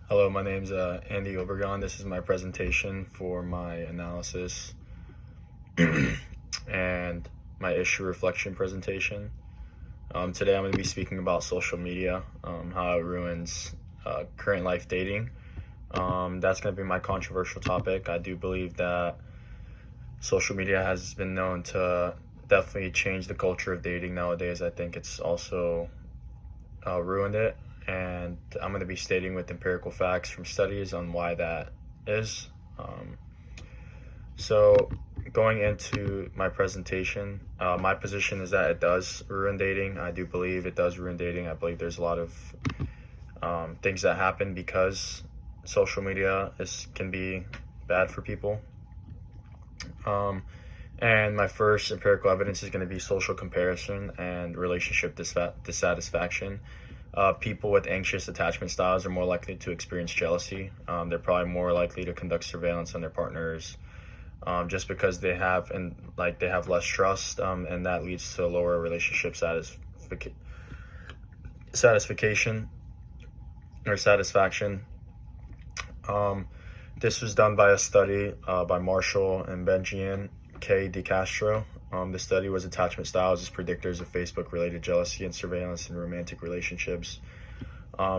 Hello, my name's Andy Obregon. This is my presentation for my analysis and my issue reflection presentation. Today I'm going to be speaking about social media, how it ruins current life dating. That's going to be my controversial topic. I do believe that social media has been known to definitely change the culture of dating nowadays. I think it's also ruined it, and I'm going to be stating with empirical facts from studies on why that is. So, going into my presentation, my position is that it does ruin dating. I do believe it does ruin dating. I believe there's a lot of things that happen because social media can be bad for people. And my first empirical evidence is going to be social comparison and relationship dissatisfaction. People with anxious attachment styles are more likely to experience jealousy. They're probably more likely to conduct surveillance on their partners, just because they have less trust, and that leads to lower relationship satisfaction. This was done by a study by Marshall and Benjian K. DeCastro. The study was attachment styles as predictors of Facebook-related jealousy and surveillance in romantic relationships.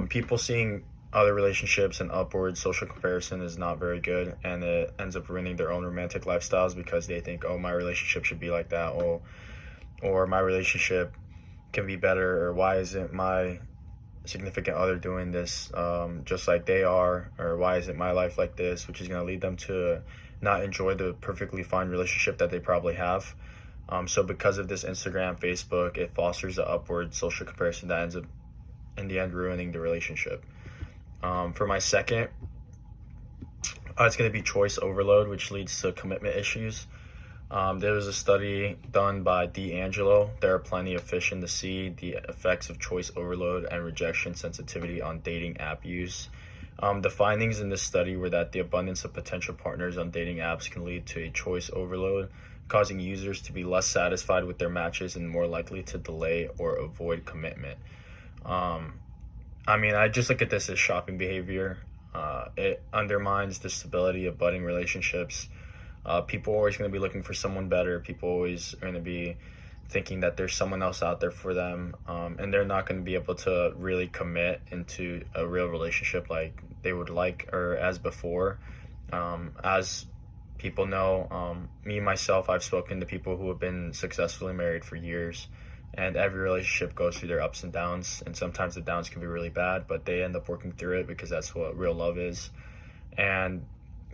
People seeing other relationships and upward social comparison is not very good, and it ends up ruining their own romantic lifestyles because they think, oh, my relationship should be like that, or my relationship can be better, or why isn't my significant other doing this just like they are, or why isn't my life like this, which is going to lead them to not enjoy the perfectly fine relationship that they probably have. So because of this Instagram, Facebook, it fosters the upward social comparison that ends up in the end ruining the relationship. For my second, it's going to be choice overload, which leads to commitment issues. There was a study done by D'Angelo. There are plenty of fish in the sea, the effects of choice overload and rejection sensitivity on dating app use. The findings in this study were that the abundance of potential partners on dating apps can lead to a choice overload, causing users to be less satisfied with their matches and more likely to delay or avoid commitment. I just look at this as shopping behavior. It undermines the stability of budding relationships. People are always going to be looking for someone better. People always are going to be thinking that there's someone else out there for them, and they're not going to be able to really commit into a real relationship like they would like or as before. As people know, me myself, I've spoken to people who have been successfully married for years, and every relationship goes through their ups and downs, and sometimes the downs can be really bad, but they end up working through it because that's what real love is. And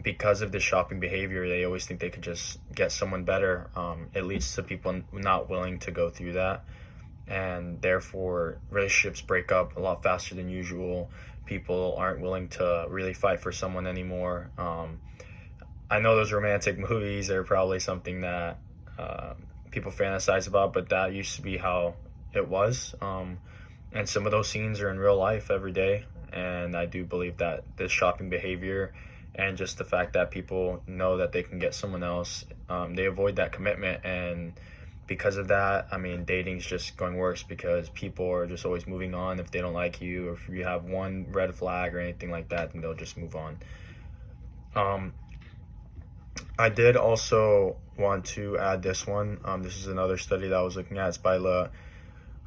because of this shopping behavior, they always think they could just get someone better. It leads to people not willing to go through that, and therefore relationships break up a lot faster than usual. People aren't willing to really fight for someone anymore. I know those romantic movies are probably something that people fantasize about, but that used to be how it was. And some of those scenes are in real life every day, and I do believe that this shopping behavior and just the fact that people know that they can get someone else, they avoid that commitment. And because of that, dating's just going worse because people are just always moving on. If they don't like you, or if you have one red flag or anything like that, then they'll just move on. I did also want to add this one. This is another study that I was looking at. It's by Le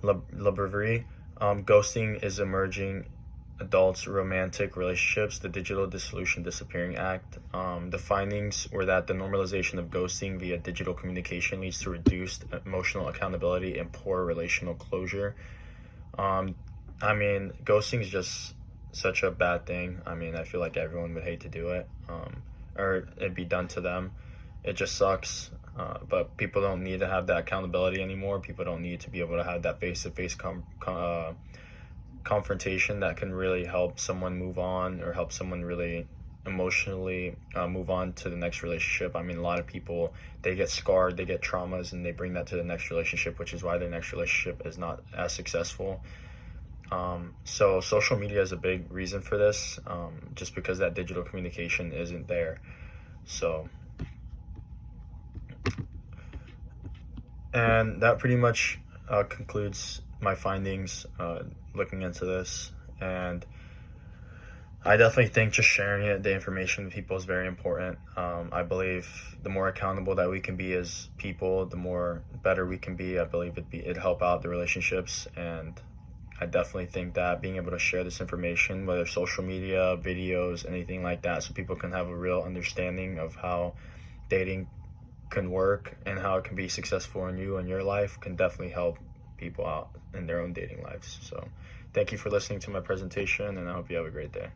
Breverie. Ghosting is emerging adults' romantic relationships, the Digital Dissolution Disappearing Act. The findings were that the normalization of ghosting via digital communication leads to reduced emotional accountability and poor relational closure. Ghosting is just such a bad thing. I feel like everyone would hate to do it, or it'd be done to them. It just sucks. But people don't need to have that accountability anymore. People don't need to be able to have that face-to-face confrontation that can really help someone move on, or help someone really emotionally move on to the next relationship. A lot of people, they get scarred, they get traumas, and they bring that to the next relationship, which is why their next relationship is not as successful. So social media is a big reason for this, just because that digital communication isn't there. And that pretty much concludes my findings looking into this. And I definitely think just sharing the information with people is very important. I believe the more accountable that we can be as people, the more better we can be. I believe it'd help out the relationships, and I definitely think that being able to share this information, whether social media, videos, anything like that, so people can have a real understanding of how dating can work and how it can be successful in you and your life, can definitely help people out in their own dating lives. So thank you for listening to my presentation, and I hope you have a great day.